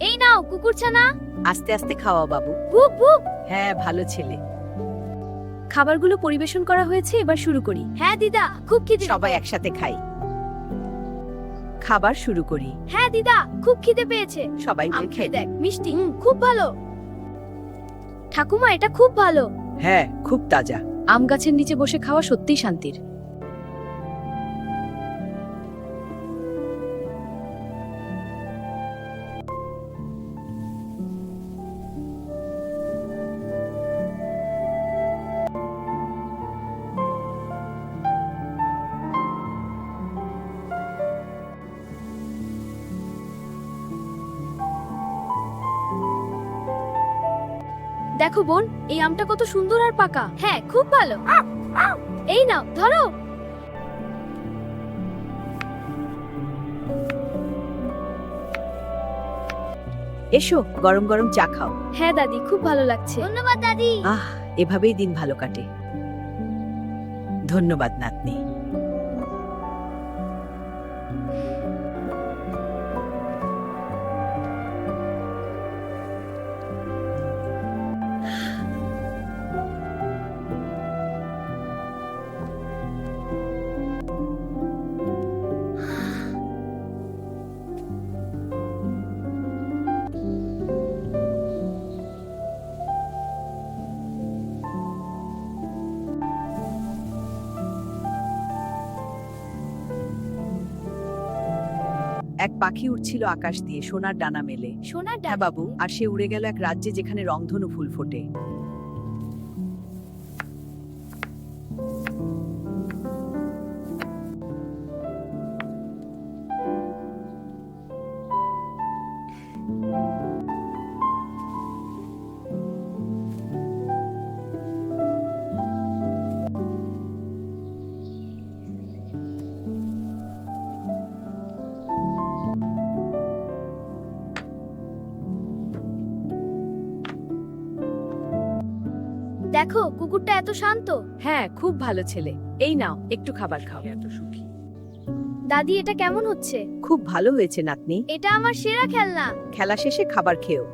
এই নাও কুকুরছানা। আস্তে আস্তে খাওয়া বাবু। বুক বুক। হ্যাঁ, ভালো ছেলে। খাবারগুলো পরিবেশন করা হয়েছে, এবার শুরু করি। হ্যাঁ দিদা, খুব খিদে। সবাই একসাথে খাই। খাবার শুরু করি। হ্যাঁ দিদা, খুব খিদে পেয়েছে। সবাই মিলে আম খেয়ে খেয়ে দেখ, মিষ্টি। খুব ভালো। ঠাকুমা, এটা খুব ভালো। হ্যাঁ, খুব তাজা। আম গাছের নিচে বসে খাওয়া সত্যিই শান্তির। দেখো বোন, এই আমটা কত সুন্দর আর পাকা। হ্যাঁ, খুব ভালো। এই নাও, ধরো। এসো, গরম গরম চা খাও। হ্যাঁ দাদি, খুব ভালো লাগছে। ধন্যবাদ দাদি। এভাবেই দিন ভালো কাটে। ধন্যবাদ নাতনি। এক পাখি উড়ছিল আকাশ দিয়ে সোনার ডানা মেলে। সোনার হ্যাঁ ডানা। বাবু, আর সে উড়ে গেল এক রাজ্যে যেখানে রংধনু ফুল ফোটে। দেখো, কুকুরটা এত শান্ত। হ্যাঁ, খুব ভালো ছেলে। এই নাও, একটু খাবার খাও। দাদি, এটা কেমন হচ্ছে? খুব ভালো হয়েছে নাতনি। এটা আমার সেরা খেলনা। খেলা শেষে খাবার খেও।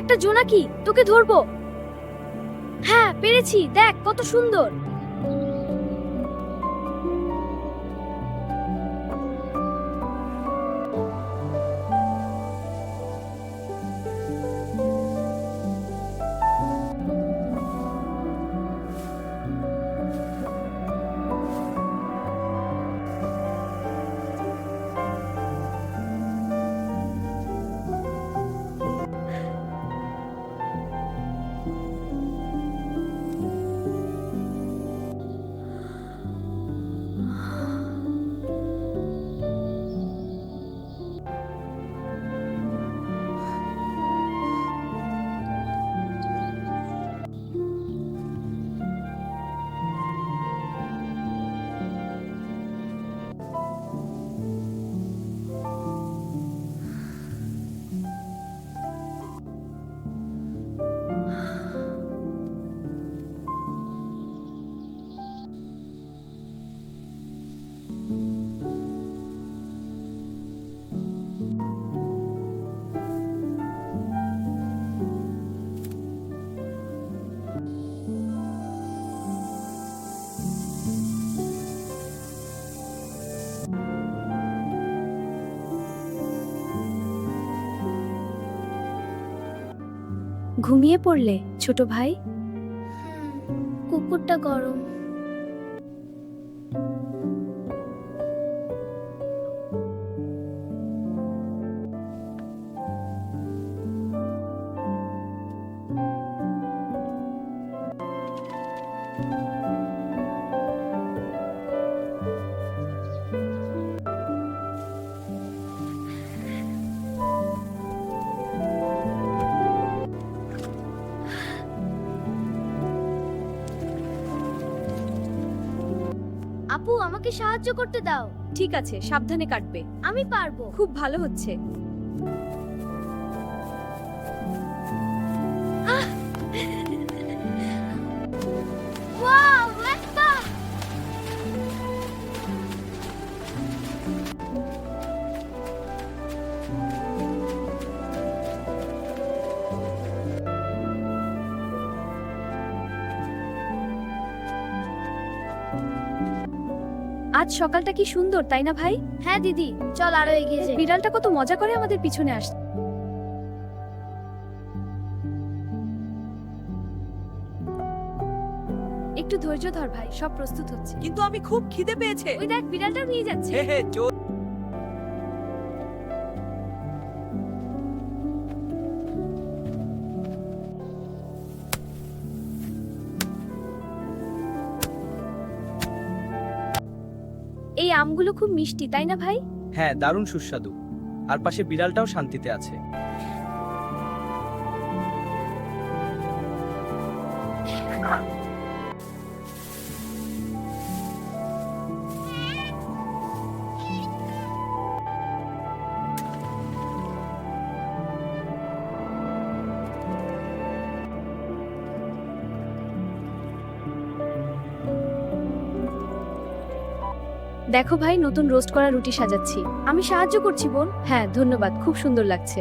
একটা জোনাকি, তোকে ধরবো। হ্যাঁ পেরেছি, দেখ কত সুন্দর। ঘুমিয়ে পড়লে ছোট ভাই? কুকুরটা গরম। আপু আমাকে সাহায্য করতে দাও। ঠিক আছে, সাবধানে কাটবে। আমি পারবো। খুব ভালো হচ্ছে। ওয়াও, একটা। আজ সকালটা কি সুন্দর, তাই না ভাই? হ্যাঁ দিদি, চল আরো এগিয়ে যাই। বিড়ালটা কত মজা করে আমাদের পিছনে আসছে। একটু ধৈর্য ধর ভাই, সব প্রস্তুত হচ্ছে। কিন্তু আমি খুব খিদে পেয়েছে। ওই দেখ, বিড়ালটাও নিয়ে যাচ্ছে। হে হে চল। এই আমগুলো খুব মিষ্টি, তাই না ভাই? হ্যাঁ, দারুণ সুস্বাদু। আর পাশে বিড়ালটাও শান্তিতে আছে। দেখো ভাই, নতুন রোস্ট করা রুটি সাজাচ্ছি। আমি সাহায্য করছি বোন। হ্যাঁ ধন্যবাদ, খুব সুন্দর লাগছে।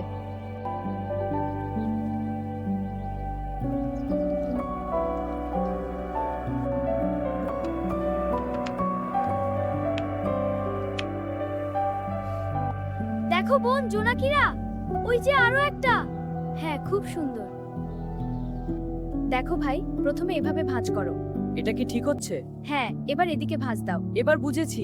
দেখো বোন, জোনাকিরা। ওই যে আরো একটা। হ্যাঁ খুব সুন্দর। দেখো ভাই, প্রথমে এভাবে ভাঁজ করো। এটা কি ঠিক হচ্ছে? হ্যাঁ, এবার এদিকে ভাঁজ দাও। এবার বুঝেছি।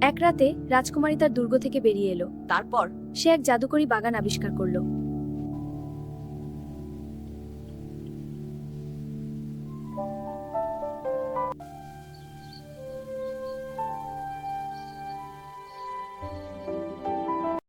এক রাতে রাজকুমারী তার দুর্গ থেকে বেরিয়ে এলো। তারপর সে এক জাদুকরী বাগান আবিষ্কার করলো।